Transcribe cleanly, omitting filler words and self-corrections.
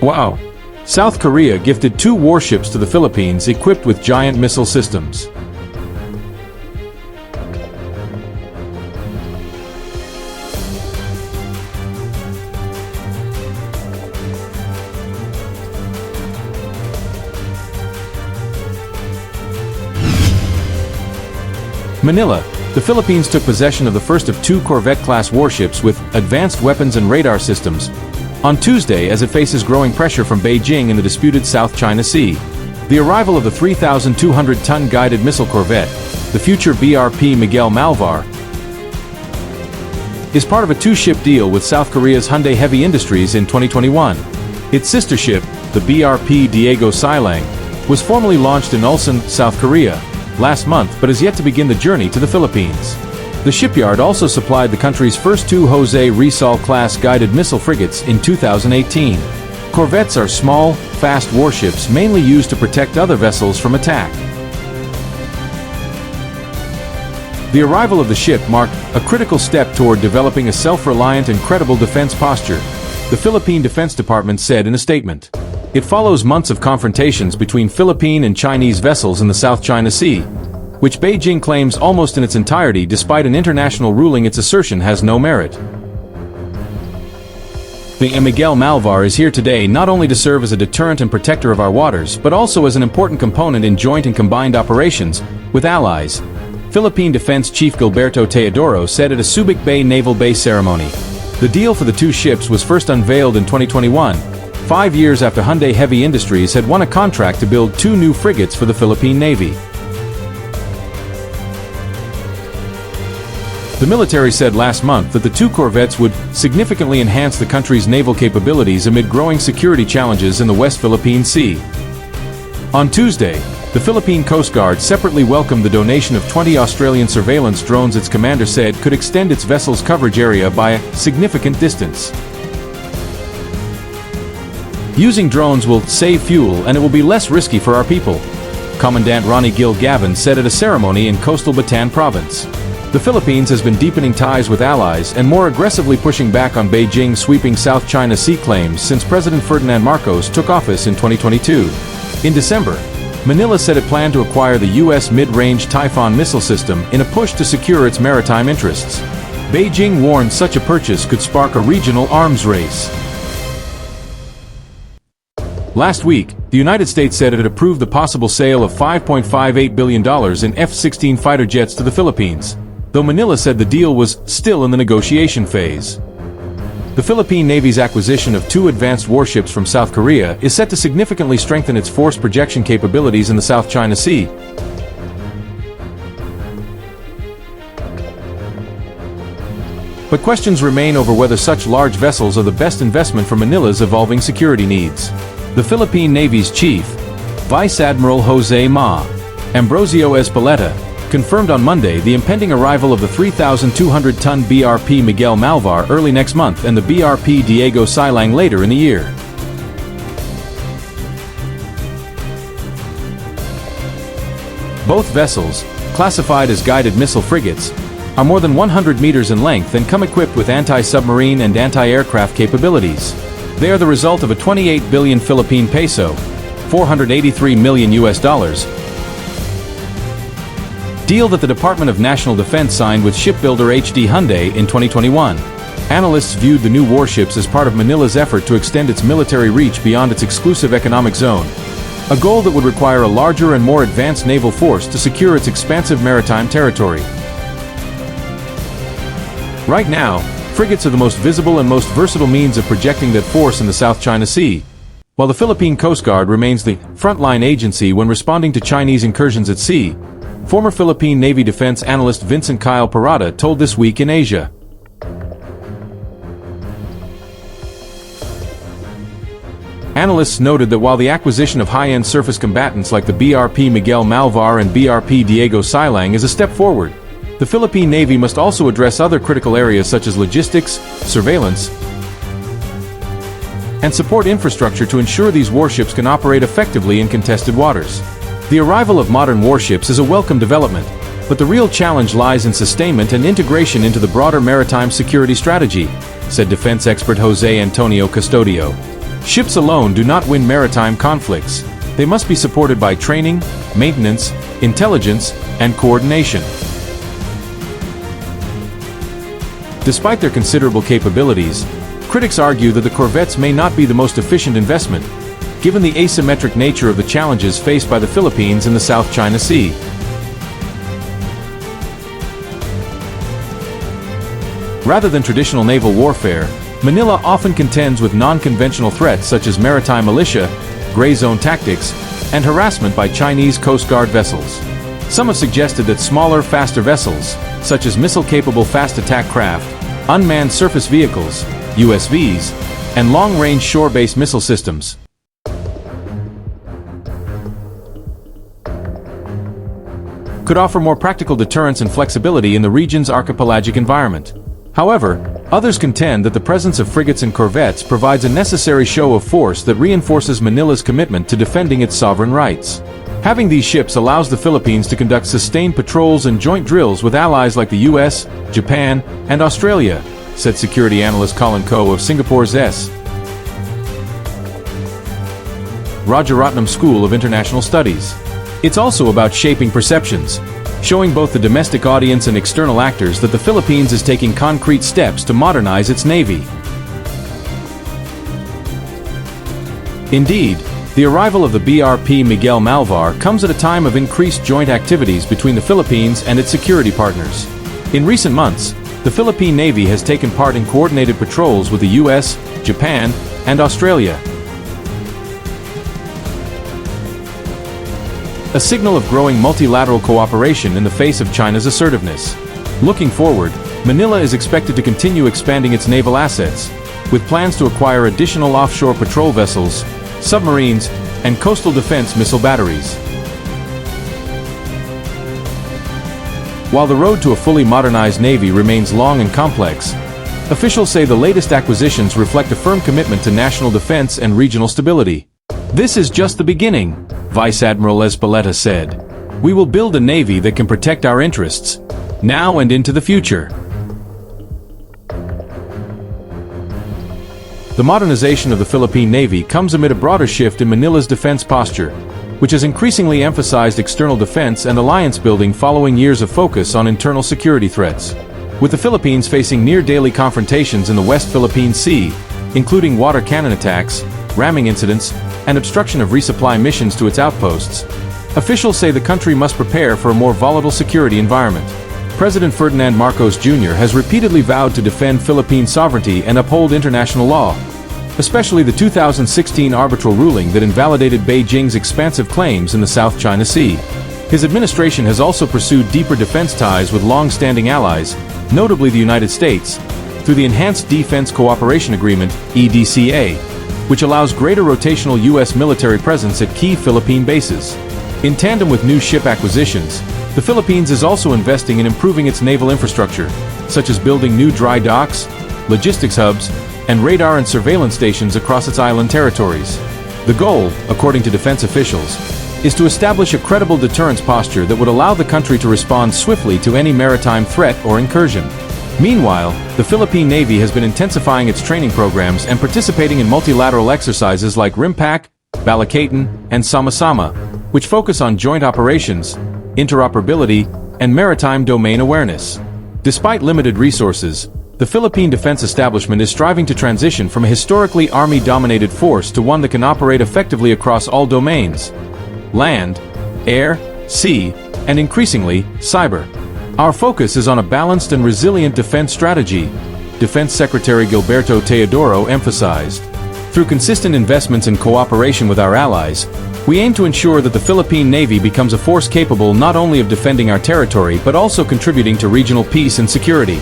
Wow! South Korea gifted 2 warships to the Philippines equipped with giant missile systems. Manila, the Philippines took possession of the first of 2 Corvette-class warships with advanced weapons and radar systems on Tuesday as it faces growing pressure from Beijing in the disputed South China Sea. The arrival of the 3,200-ton guided missile corvette, the future BRP Miguel Malvar, is part of a 2-ship deal with South Korea's Hyundai Heavy Industries in 2021. Its sister ship, the BRP Diego Silang, was formally launched in Ulsan, South Korea, last month but is yet to begin the journey to the Philippines. The shipyard also supplied the country's first 2 Jose Rizal-class guided missile frigates in 2018. Corvettes are small, fast warships mainly used to protect other vessels from attack. The arrival of the ship marked a critical step toward developing a self-reliant and credible defense posture, the Philippine Defense Department said in a statement. It follows months of confrontations between Philippine and Chinese vessels in the South China Sea, which Beijing claims almost in its entirety despite an international ruling its assertion has no merit. The Miguel Malvar is here today not only to serve as a deterrent and protector of our waters but also as an important component in joint and combined operations with allies, Philippine Defense Chief Gilberto Teodoro said at a Subic Bay Naval Base ceremony. The deal for the 2 ships was first unveiled in 2021, 5 years after Hyundai Heavy Industries had won a contract to build 2 new frigates for the Philippine Navy. The military said last month that the 2 corvettes would significantly enhance the country's naval capabilities amid growing security challenges in the West Philippine Sea. On Tuesday, the Philippine Coast Guard separately welcomed the donation of 20 Australian surveillance drones its commander said could extend its vessel's coverage area by a significant distance. Using drones will save fuel and it will be less risky for our people, Commandant Ronnie Gil Gavin said at a ceremony in coastal Bataan province. The Philippines has been deepening ties with allies and more aggressively pushing back on Beijing's sweeping South China Sea claims since President Ferdinand Marcos took office in 2022. In December, Manila said it planned to acquire the U.S. mid-range Typhoon missile system in a push to secure its maritime interests. Beijing warned such a purchase could spark a regional arms race. Last week, the United States said it had approved the possible sale of $5.58 billion in F-16 fighter jets to the Philippines, though Manila said the deal was still in the negotiation phase. The Philippine Navy's acquisition of 2 advanced warships from South Korea is set to significantly strengthen its force projection capabilities in the South China Sea. But questions remain over whether such large vessels are the best investment for Manila's evolving security needs. The Philippine Navy's chief, Vice Admiral Jose Ma Ambrosio Espeleta, confirmed on Monday the impending arrival of the 3,200-ton BRP Miguel Malvar early next month and the BRP Diego Silang later in the year. Both vessels, classified as guided missile frigates, are more than 100 meters in length and come equipped with anti-submarine and anti-aircraft capabilities. They are the result of a 28 billion Philippine peso, $483 million deal that the Department of National Defense signed with shipbuilder HD Hyundai in 2021. Analysts viewed the new warships as part of Manila's effort to extend its military reach beyond its exclusive economic zone, a goal that would require a larger and more advanced naval force to secure its expansive maritime territory. Right now, frigates are the most visible and most versatile means of projecting that force in the South China Sea, while the Philippine Coast Guard remains the frontline agency when responding to Chinese incursions at sea. Former Philippine Navy defense analyst Vincent Kyle Parada told This Week in Asia. Analysts noted that while the acquisition of high-end surface combatants like the BRP Miguel Malvar and BRP Diego Silang is a step forward, the Philippine Navy must also address other critical areas such as logistics, surveillance, and support infrastructure to ensure these warships can operate effectively in contested waters. The arrival of modern warships is a welcome development, but the real challenge lies in sustainment and integration into the broader maritime security strategy, said defense expert Jose Antonio Custodio. Ships alone do not win maritime conflicts. They must be supported by training, maintenance, intelligence, and coordination. Despite their considerable capabilities, critics argue that the corvettes may not be the most efficient investment, given the asymmetric nature of the challenges faced by the Philippines in the South China Sea. Rather than traditional naval warfare, Manila often contends with non-conventional threats such as maritime militia, gray zone tactics, and harassment by Chinese Coast Guard vessels. Some have suggested that smaller, faster vessels, such as missile-capable fast attack craft, unmanned surface vehicles, USVs, and long-range shore-based missile systems, could offer more practical deterrence and flexibility in the region's archipelagic environment. However, others contend that the presence of frigates and corvettes provides a necessary show of force that reinforces Manila's commitment to defending its sovereign rights. Having these ships allows the Philippines to conduct sustained patrols and joint drills with allies like the US, Japan, and Australia, said security analyst Colin Coe of Singapore's S. Rajaratnam School of International Studies. It's also about shaping perceptions, showing both the domestic audience and external actors that the Philippines is taking concrete steps to modernize its navy. Indeed, the arrival of the BRP Miguel Malvar comes at a time of increased joint activities between the Philippines and its security partners. In recent months, the Philippine Navy has taken part in coordinated patrols with the US, Japan, and Australia. A signal of growing multilateral cooperation in the face of China's assertiveness. Looking forward, Manila is expected to continue expanding its naval assets, with plans to acquire additional offshore patrol vessels, submarines, and coastal defense missile batteries. While the road to a fully modernized navy remains long and complex, officials say the latest acquisitions reflect a firm commitment to national defense and regional stability. This is just the beginning, Vice Admiral Espeleta said. We will build a navy that can protect our interests, now and into the future. The modernization of the Philippine Navy comes amid a broader shift in Manila's defense posture, which has increasingly emphasized external defense and alliance building following years of focus on internal security threats. With the Philippines facing near-daily confrontations in the West Philippine Sea, including water cannon attacks, ramming incidents, and obstruction of resupply missions to its outposts, officials say the country must prepare for a more volatile security environment. President Ferdinand Marcos Jr. has repeatedly vowed to defend Philippine sovereignty and uphold international law, especially the 2016 arbitral ruling that invalidated Beijing's expansive claims in the South China Sea. His administration has also pursued deeper defense ties with long-standing allies, notably the United States, through the Enhanced Defense Cooperation Agreement, EDCA, which allows greater rotational U.S. military presence at key Philippine bases. In tandem with new ship acquisitions, the Philippines is also investing in improving its naval infrastructure, such as building new dry docks, logistics hubs, and radar and surveillance stations across its island territories. The goal, according to defense officials, is to establish a credible deterrence posture that would allow the country to respond swiftly to any maritime threat or incursion. Meanwhile, the Philippine Navy has been intensifying its training programs and participating in multilateral exercises like RIMPAC, Balikatan, and Sama-Sama, which focus on joint operations, interoperability, and maritime domain awareness. Despite limited resources, the Philippine defense establishment is striving to transition from a historically Army-dominated force to one that can operate effectively across all domains: land, air, sea, and increasingly, cyber. Our focus is on a balanced and resilient defense strategy, Defense Secretary Gilberto Teodoro emphasized. Through consistent investments and cooperation with our allies, we aim to ensure that the Philippine Navy becomes a force capable not only of defending our territory but also contributing to regional peace and security.